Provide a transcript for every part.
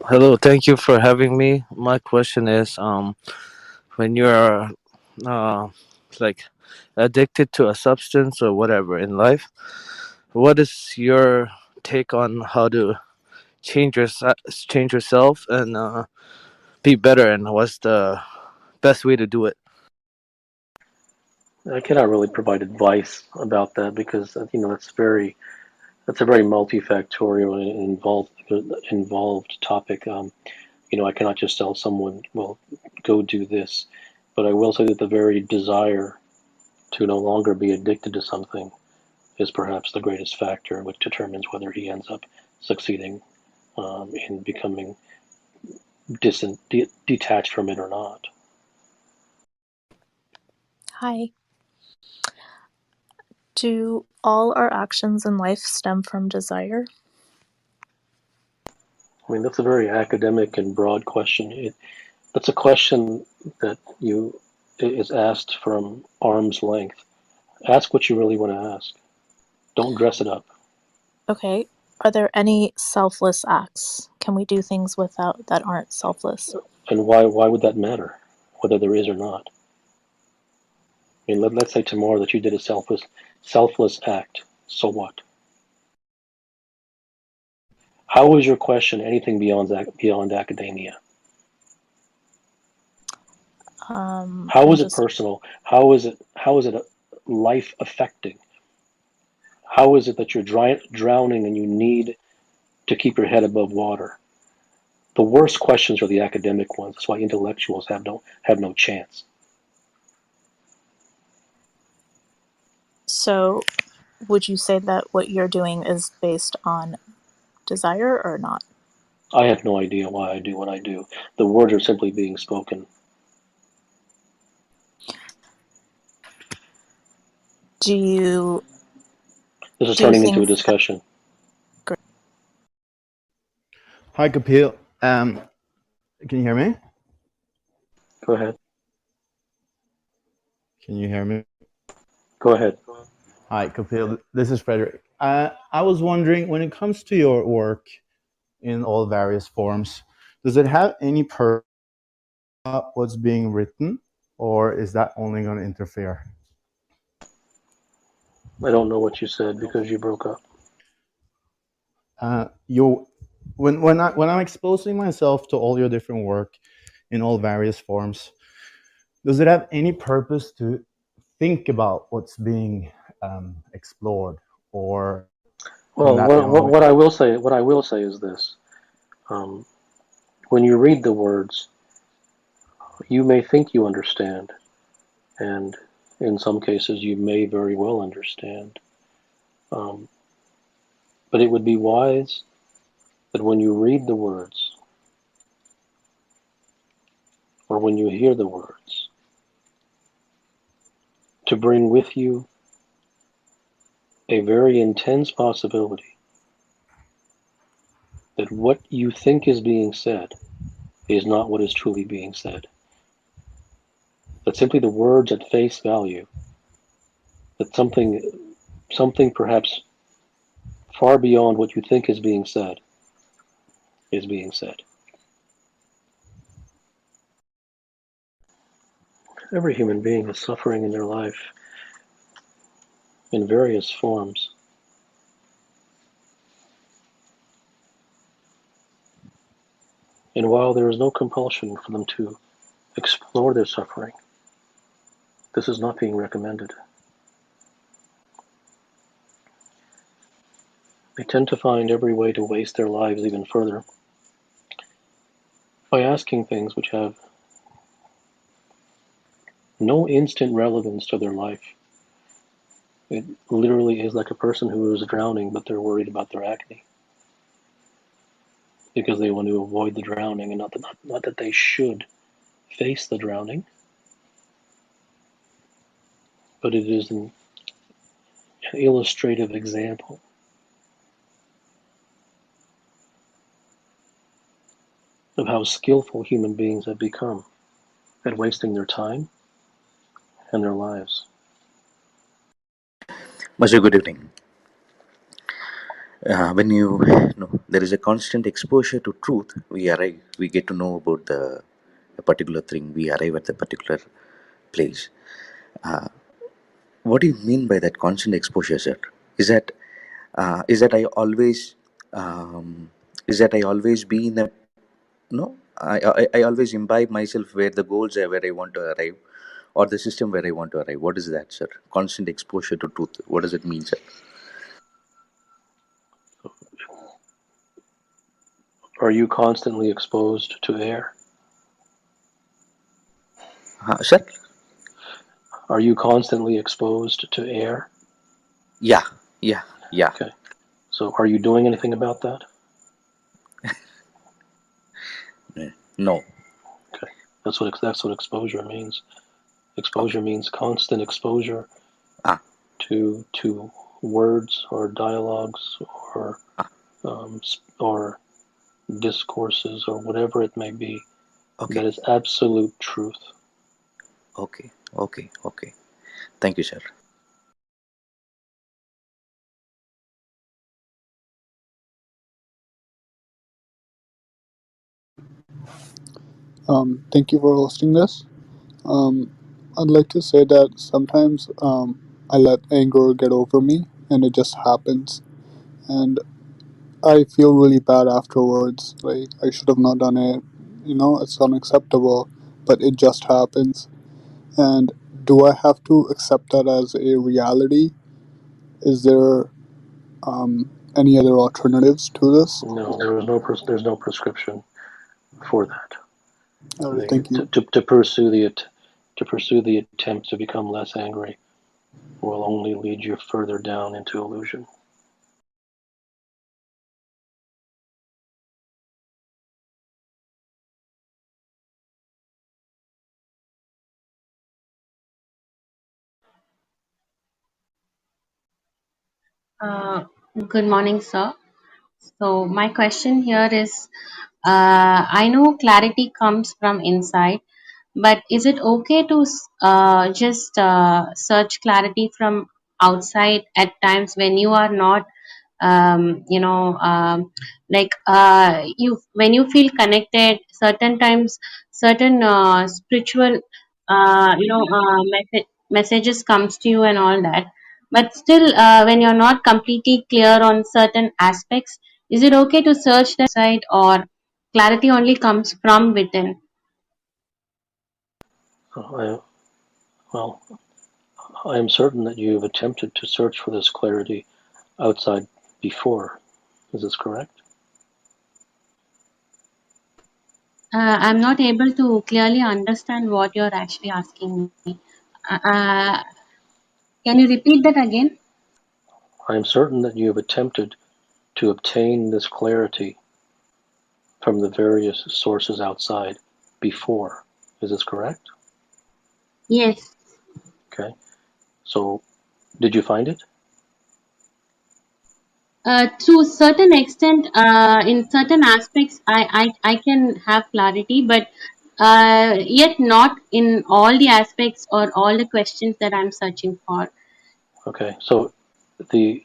Hello, thank you for having me. My question is, when you're uh, like addicted to a substance or whatever in life, what is your take on how to change yourself and be better, and what's the best way to do it? I cannot really provide advice about that because that's a very multifactorial and involved topic. I cannot just tell someone, well, go do this, but I will say that the very desire to no longer be addicted to something is perhaps the greatest factor which determines whether he ends up succeeding in becoming detached from it or not. Hi. Do all our actions in life stem from desire? I mean, that's a very academic and broad question. That's a question that you is asked from arm's length. Ask what you really want to ask. Don't dress it up. Okay. Are there any selfless acts? Can we do things without that aren't selfless? And why would that matter, whether there is or not? I mean, let's say tomorrow that you did a selfless act. So what? How is your question anything beyond academia? How I'm is it just personal? How is it life affecting? How is it that you're drowning and you need to keep your head above water? The worst questions are the academic ones. That's why intellectuals have no chance. so would you say that what you're doing is based on desire or not? I have no idea why I do what I do. The words are simply being spoken. Do you This is do turning into a things that discussion. Hi, Kapil. Can you hear me? Go ahead. Can you hear me? Go ahead. Hi, Kapil. This is Frederick. I was wondering, when it comes to your work in all various forms, does it have any purpose what's being written, or is that only going to interfere? I don't know what you said because you broke up. You, when I'm exposing myself to all your different work in all various forms, does it have any purpose to think about what's being explored, or can Well, that be only? what I will say is this: um, when you read the words, you may think you understand, and in some cases, you may very well understand. Um, but it would be wise that when you read the words or when you hear the words, to bring with you a very intense possibility that what you think is being said is not what is truly being said. That simply the words at face value, that something perhaps far beyond what you think is being said. Every human being is suffering in their life in various forms. And while there is no compulsion for them to explore their suffering, this is not being recommended. They tend to find every way to waste their lives even further by asking things which have no instant relevance to their life. It literally is like a person who is drowning, but they're worried about their acne because they want to avoid the drowning, and not that they should face the drowning, but it is an illustrative example of how skillful human beings have become at wasting their time and their lives. Mr. Good evening. When there is a constant exposure to truth, we get to know about a particular thing, we arrive at the particular place. What do you mean by that constant exposure, sir? Is that is that I always um, is that I always be in a no I always imbibe myself where the goals are, where I want to arrive, or the system where I want to arrive? What is that, sir? Constant exposure to truth, what does it mean, sir? Are you constantly exposed to air? Sir? Are you constantly exposed to air? Yeah, yeah, yeah. Okay. So are you doing anything about that? No. Okay. That's what exposure means. Exposure Okay. means constant exposure Ah, to words or dialogues ah. or discourses or whatever it may be that Okay, is absolute truth. okay, okay, okay. Thank you, sir. Thank you for hosting this. Um, I'd like to say that sometimes I let anger get over me and it just happens. And I feel really bad afterwards. Like, I should have not done it. It's unacceptable, but it just happens. And do I have to accept that as a reality? Is there any other alternatives to this? No, there's no prescription for that. All right, thank you. To pursue the attempt to become less angry will only lead you further down into illusion. Uh, Good morning, sir. So, my question here is I know clarity comes from inside, but is it okay to just search clarity from outside at times when you are not, like when you feel connected, certain times, certain spiritual, messages comes to you and all that, but still, when you're not completely clear on certain aspects, is it okay to search the outside, or clarity only comes from within? Well, I am certain that you have attempted to search for this clarity outside before. Is this correct? I'm not able to clearly understand what you're actually asking me. Uh, can you repeat that again? I am certain that you have attempted to obtain this clarity from the various sources outside before. Is this correct? Yes. Okay. So, did you find it? To certain extent, in certain aspects, I can have clarity, but yet not in all the aspects or all the questions that I'm searching for. Okay. So, the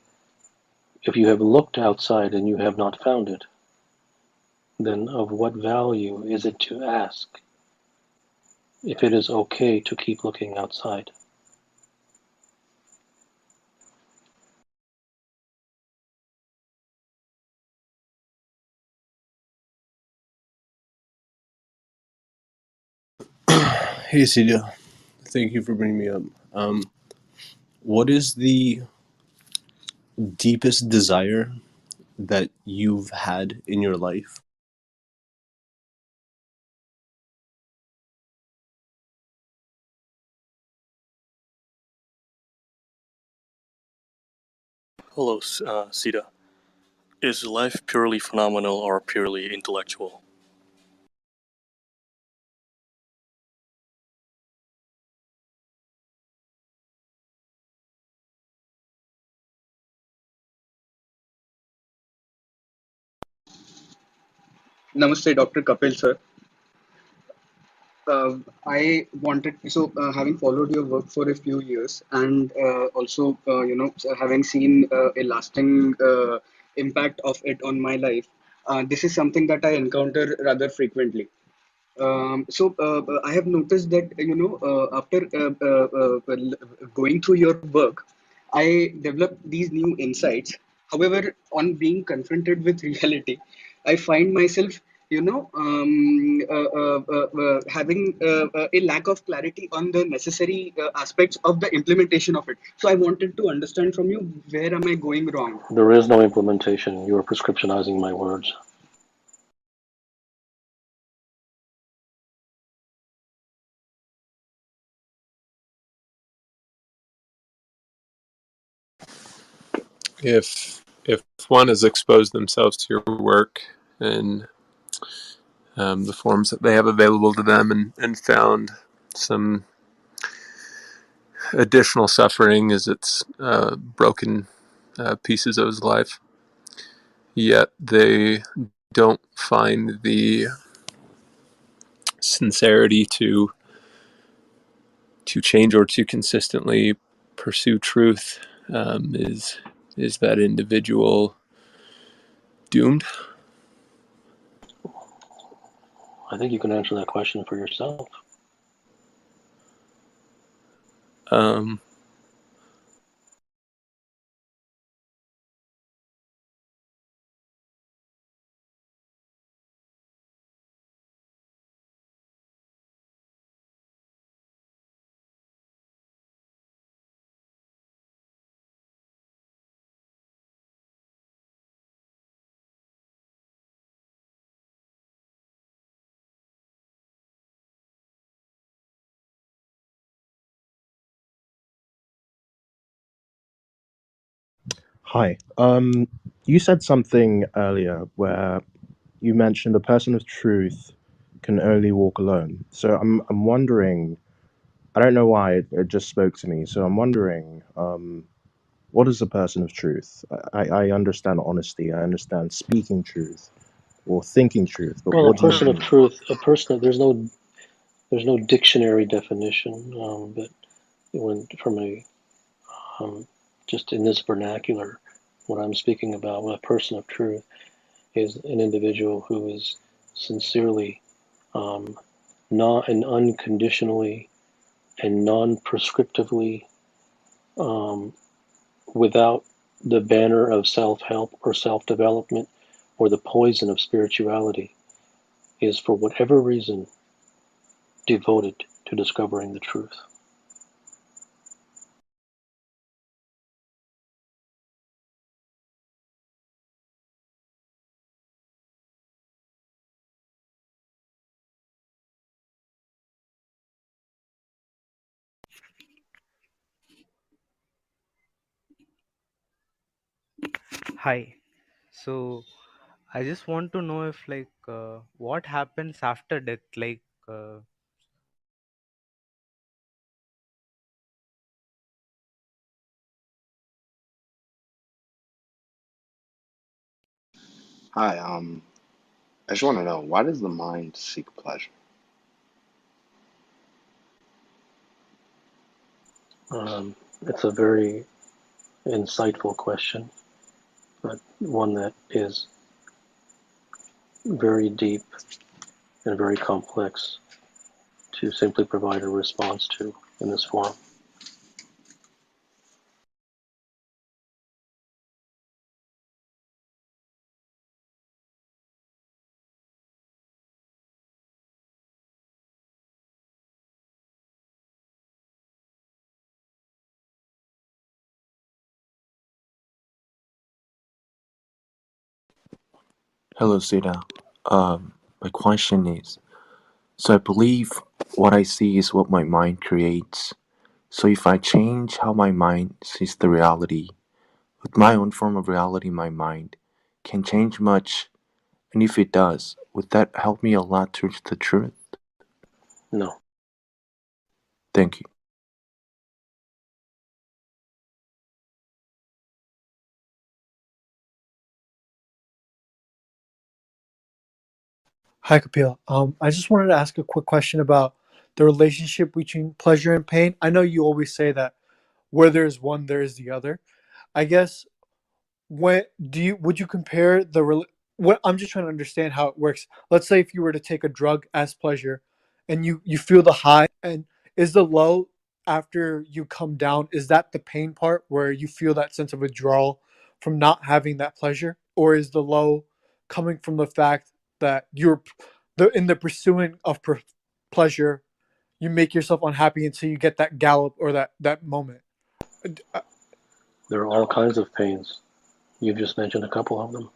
if you have looked outside and you have not found it, then of what value is it to ask if it is okay to keep looking outside? Hey, Siddha. Thank you for bringing me up. What is the deepest desire that you've had in your life? Hello, Siddha. Is life purely phenomenal or purely intellectual? Namaste, Dr. Kapil sir. I wanted having followed your work for a few years and also having seen a lasting impact of it on my life, this is something that I encounter rather frequently. I have noticed that after going through your work, I developed these new insights. However, on being confronted with reality, I find myself having a lack of clarity on the necessary aspects of the implementation of it. So I wanted to understand from you, where am I going wrong? There is no implementation. You are prescriptionizing my words. If one has exposed themselves to your work and the forms that they have available to them, and found some additional suffering as it's broken pieces of his life, yet they don't find the sincerity to change or to consistently pursue truth, is that individual doomed? I think you can answer that question for yourself. Um, Hi. You said something earlier where you mentioned a person of truth can only walk alone. So I'm wondering. I don't know why it just spoke to me. So I'm wondering, what is a person of truth? I understand honesty. I understand speaking truth or thinking truth. But Well, a what do you person of mean? truth, a person. There's no dictionary definition, but when from a just in this vernacular, what I'm speaking about, a person of truth is an individual who is sincerely, not and unconditionally and non-prescriptively, um, without the banner of self-help or self-development or the poison of spirituality, is for whatever reason devoted to discovering the truth. Hi. So I just want to know if what happens after death, uh, Hi, I just want to know, why does the mind seek pleasure? It's a very insightful question, but one that is very deep and very complex to simply provide a response to in this forum. Hello, Siddha. My question is, so I believe what I see is what my mind creates. So if I change how my mind sees the reality, with my own form of reality, my mind can change much. And if it does, would that help me a lot to reach the truth? No. Thank you. Hi, Kapil. I just wanted to ask a quick question about the relationship between pleasure and pain. I know you always say that where there's one, there is the other. I guess when would you compare what I'm just trying to understand how it works. Let's say if you were to take a drug as pleasure and you feel the high, and is the low after you come down, is that the pain part where you feel that sense of withdrawal from not having that pleasure, or is the low coming from the fact that you're in the pursuing of pleasure, you make yourself unhappy until you get that gallop or that moment? Uh, There are all kinds of pains. You've just mentioned a couple of them.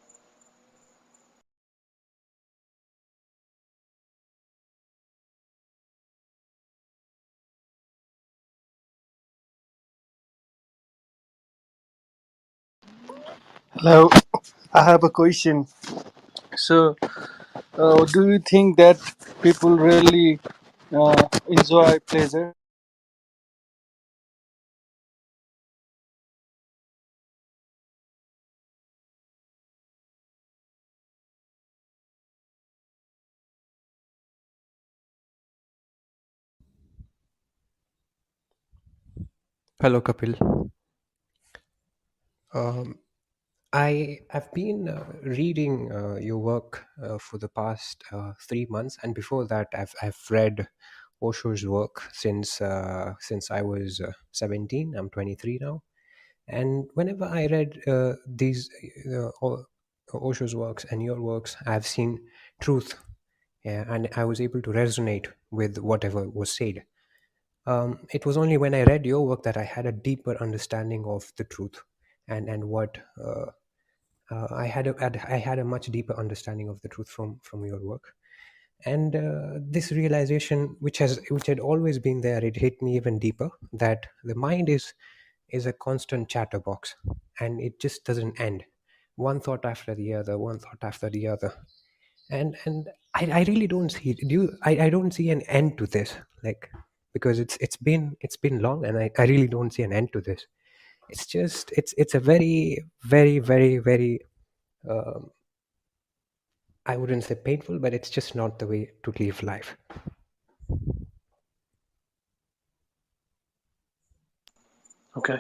Hello, I have a question. So, do you think that people really enjoy pleasure? Hello, Kapil. Um, I've been reading your work for the past 3 months, and before that, I've read Osho's work since I was 17. I'm 23 now, and whenever I read Osho's works and your works, I've seen truth, yeah, and I was able to resonate with whatever was said. It was only when I read your work that I had a deeper understanding of the truth, and what I had a much deeper understanding of the truth from your work. And this realization, which had always been there, it hit me even deeper, that the mind is a constant chatterbox, and it just doesn't end. One thought after the other, one thought after the other, and I really don't see, I don't see an end to this, like, because it's been long, and I really don't see an end to this. It's just it's a very very very very um, I wouldn't say painful, but it's just not the way to live life. Okay.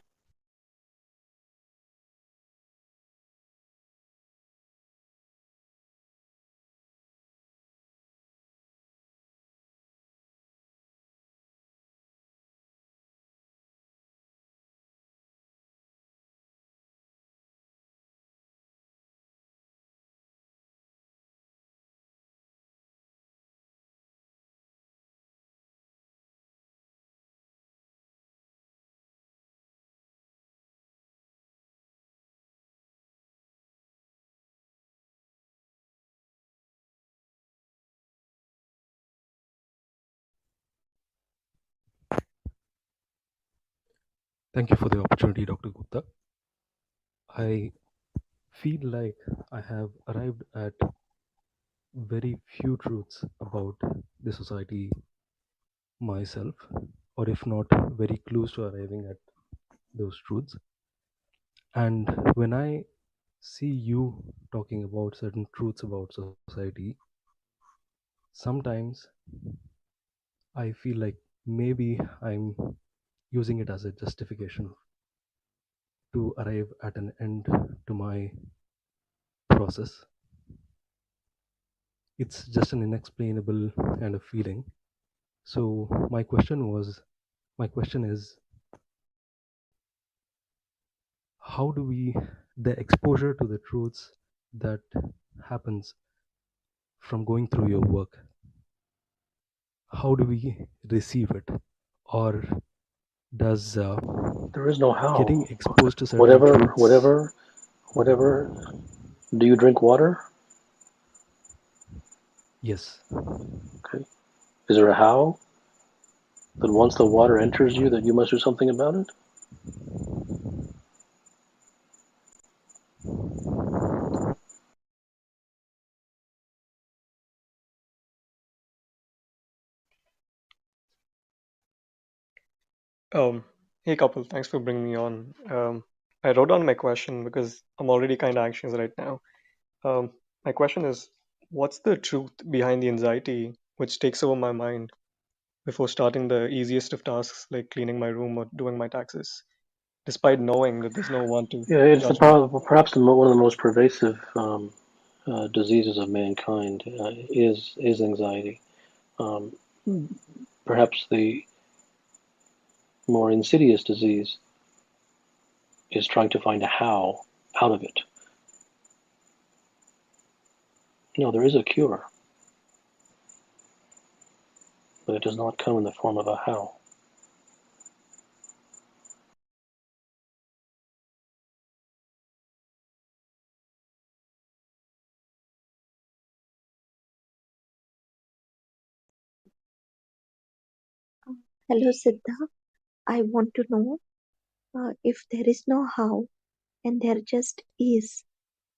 Thank you for the opportunity, Dr. Gupta. I feel like I have arrived at very few truths about the society myself, or if not, very close to arriving at those truths. And when I see you talking about certain truths about society, sometimes I feel like maybe I'm using it as a justification to arrive at an end to my process. It's just an inexplainable kind of feeling. So my question is, how do we, the exposure to the truths that happens from going through your work, how do we receive it? Or does There is no getting how. exposed to certain Whatever, truths, whatever, whatever. Do you drink water? yes, Okay. Is there a how? That once the water enters you, that you must do something about it? Hey, Kapil, thanks for bringing me on. I wrote down my question because I'm already kind of anxious right now. My question is, what's the truth behind the anxiety which takes over my mind before starting the easiest of tasks like cleaning my room or doing my taxes? despite knowing that there's no one to Yeah, it's the judge me. problem. Perhaps one of the most pervasive diseases of mankind is anxiety. Um, Perhaps the more insidious disease is trying to find a how out of it. No, there is a cure, but it does not come in the form of a how. Hello, Siddha. I want to know if there is no how and there just is,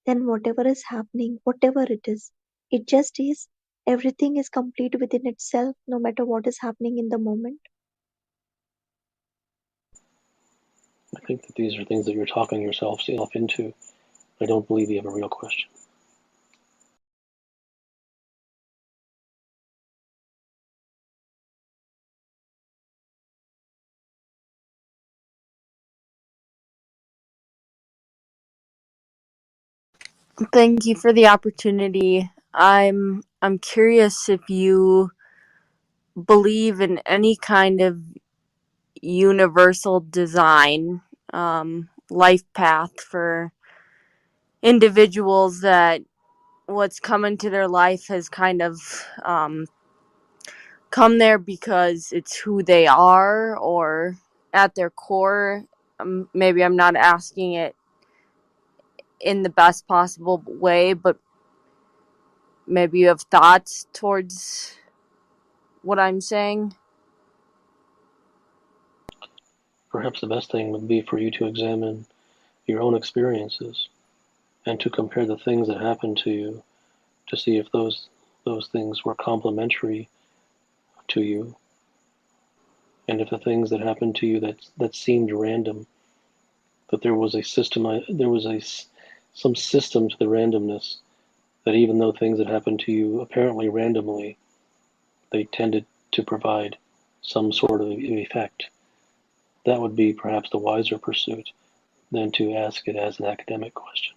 then whatever is happening, whatever it just is. Everything is complete within itself, no matter what is happening in the moment. I think that these are things that you're talking yourself into. I don't believe you have a real question. Thank you for the opportunity. I'm curious if you believe in any kind of universal design, life path for individuals, that what's come into their life has kind of come there because it's who they are, or at their core. Maybe I'm not asking it in the best possible way, but maybe you have thoughts towards what I'm saying. Perhaps the best thing would be for you to examine your own experiences and to compare the things that happened to you to see if those things were complementary to you, and if the things that happened to you that seemed random, that there was a system, some system to the randomness, that even though things that happened to you apparently randomly, they tended to provide some sort of effect. That would be perhaps the wiser pursuit than to ask it as an academic question.